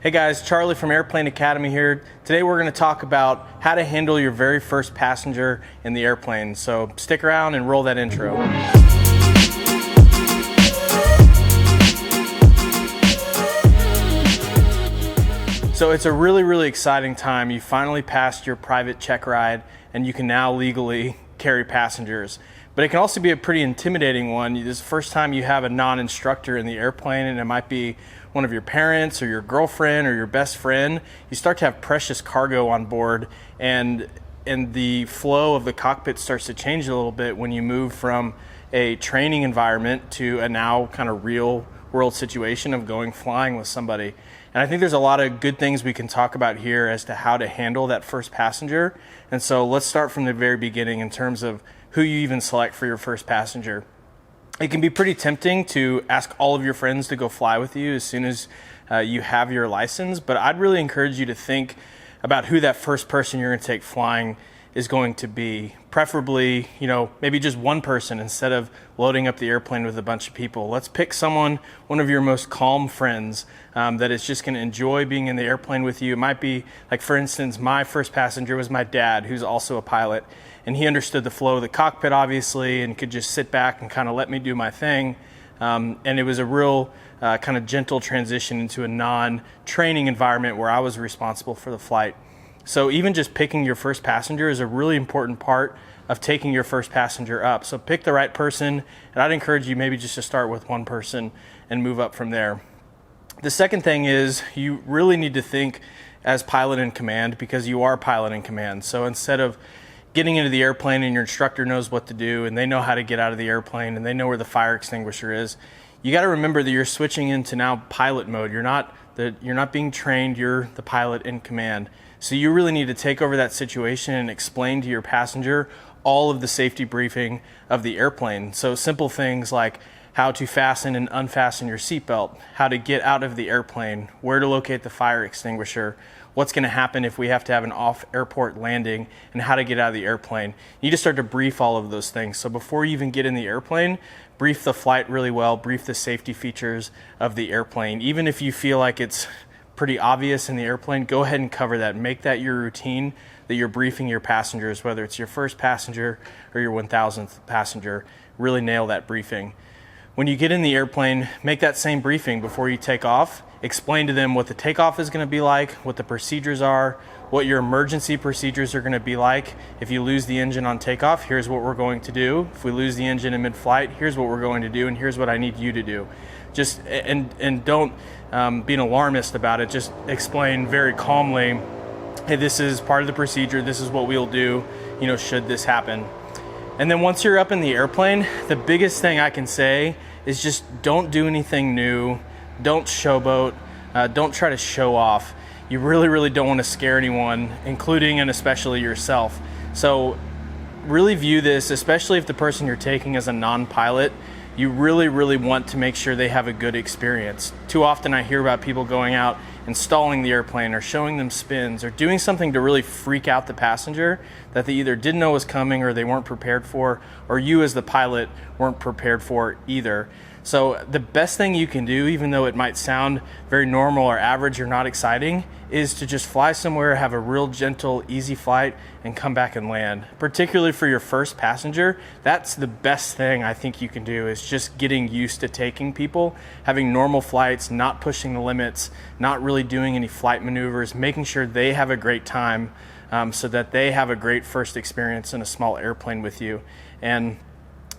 Hey guys, Charlie from Airplane Academy here. Today we're going to talk about how to handle your very first passenger in the airplane. So stick around and roll that intro. So it's a really exciting time. You finally passed your private check ride and you can now legally carry passengers. But it can also be a pretty intimidating one. This is the first time you have a non-instructor in the airplane, and it might be one of your parents or your girlfriend or your best friend. You start to have precious cargo on board, and the flow of the cockpit starts to change a little bit when you move from a training environment to a now kind of real world situation of going flying with somebody. And I think there's a lot of good things we can talk about here as to how to handle that first passenger. And so let's start from the very beginning in terms of who you even select for your first passenger. It can be pretty tempting to ask all of your friends to go fly with you as soon as you have your license, but I'd really encourage you to think about who that first person you're going to take flying is going to be. Preferably, maybe just one person instead of loading up the airplane with a bunch of people. Let's pick one of your most calm friends that is just going to enjoy being in the airplane with you. It might be, like for instance, my first passenger was my dad, who's also a pilot, and he understood the flow of the cockpit obviously and could just sit back and kind of let me do my thing. And it was a real kind of gentle transition into a non-training environment where I was responsible for the flight. So even just picking your first passenger is a really important part of taking your first passenger up. So pick the right person, and I'd encourage you maybe just to start with one person and move up from there. The second thing is you really need to think as pilot in command, because you are pilot in command. So instead of getting into the airplane and your instructor knows what to do and they know how to get out of the airplane and they know where the fire extinguisher is, you got to remember that you're switching into now pilot mode. You're not being trained, you're the pilot in command. So you really need to take over that situation and explain to your passenger all of the safety briefing of the airplane. So simple things like how to fasten and unfasten your seatbelt, how to get out of the airplane, where to locate the fire extinguisher, what's going to happen if we have to have an off-airport landing, and how to get out of the airplane. You need to start to brief all of those things. So before you even get in the airplane, brief the flight really well, brief the safety features of the airplane. Even if you feel like it's pretty obvious in the airplane, go ahead and cover that. Make that your routine, that you're briefing your passengers, whether it's your first passenger or your 1000th passenger. Really nail that briefing. When you get in the airplane, make that same briefing before you take off. Explain to them what the takeoff is going to be like, what the procedures are, what your emergency procedures are going to be like. If you lose the engine on takeoff, here's what we're going to do. If we lose the engine in mid-flight, here's what we're going to do, and here's what I need you to do. Just and don't be an alarmist about it. Just explain very calmly, hey, this is part of the procedure. This is what we'll do, should this happen. And then once you're up in the airplane, the biggest thing I can say is just don't do anything new. Don't showboat. Don't try to show off. You really don't want to scare anyone, including and especially yourself. So really view this, especially if the person you're taking is a non-pilot, you really want to make sure they have a good experience. Too often I hear about people going out, installing the airplane or showing them spins or doing something to really freak out the passenger that they either didn't know was coming or they weren't prepared for, or you as the pilot weren't prepared for either. So the best thing you can do, even though it might sound very normal or average or not exciting, is to just fly somewhere, have a real gentle, easy flight, and come back and land. Particularly for your first passenger, that's the best thing I think you can do, is just getting used to taking people, having normal flights, not pushing the limits, not really doing any flight maneuvers, making sure they have a great time so that they have a great first experience in a small airplane with you. And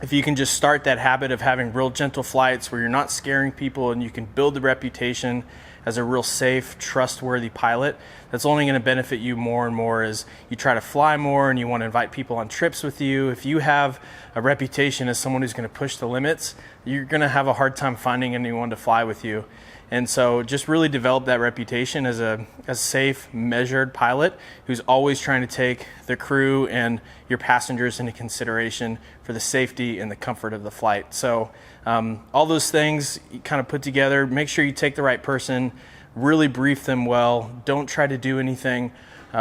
if you can just start that habit of having real gentle flights where you're not scaring people and you can build the reputation as a real safe, trustworthy pilot, that's only going to benefit you more and more as you try to fly more and you want to invite people on trips with you. If you have a reputation as someone who's going to push the limits, you're going to have a hard time finding anyone to fly with you. And so just really develop that reputation as a safe, measured pilot who's always trying to take the crew and your passengers into consideration for the safety and the comfort of the flight. So all those things you kind of put together, make sure you take the right person, really brief them well. Don't try to do anything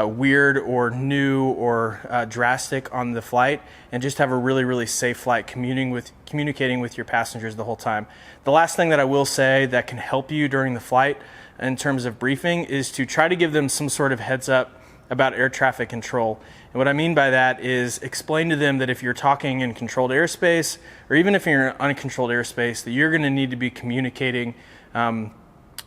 weird or new or drastic on the flight, and just have a really safe flight, communicating with your passengers the whole time. The last thing that I will say that can help you during the flight in terms of briefing is to try to give them some sort of heads up about air traffic control. And what I mean by that is explain to them that if you're talking in controlled airspace, or even if you're in uncontrolled airspace, that you're going to need to be communicating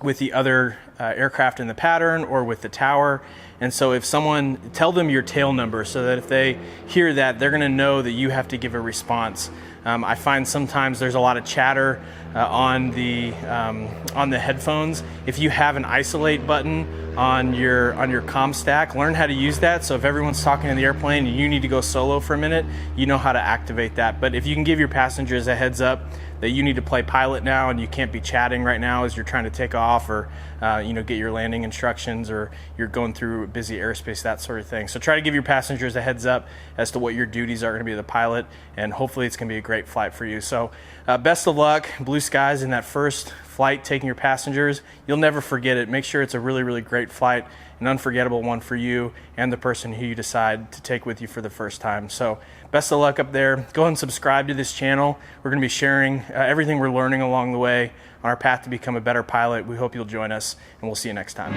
with the other aircraft in the pattern or with the tower. And so if someone, tell them your tail number so that if they hear that, they're going to know that you have to give a response. I find sometimes there's a lot of chatter on the headphones. If you have an isolate button on your comm stack, learn how to use that. So if everyone's talking in the airplane and you need to go solo for a minute, you know how to activate that. But if you can give your passengers a heads up that you need to play pilot now and you can't be chatting right now as you're trying to take off or get your landing instructions, or you're going through busy airspace, that sort of thing. So try to give your passengers a heads up as to what your duties are going to be as a pilot, and hopefully it's going to be a great flight for you. So best of luck, blue skies in that first flight taking your passengers. You'll never forget it. Make sure it's a really, really great flight, an unforgettable one for you and the person who you decide to take with you for the first time. So best of luck up there. Go ahead and subscribe to this channel. We're going to be sharing everything we're learning along the way on our path to become a better pilot. We hope you'll join us, and we'll see you next time.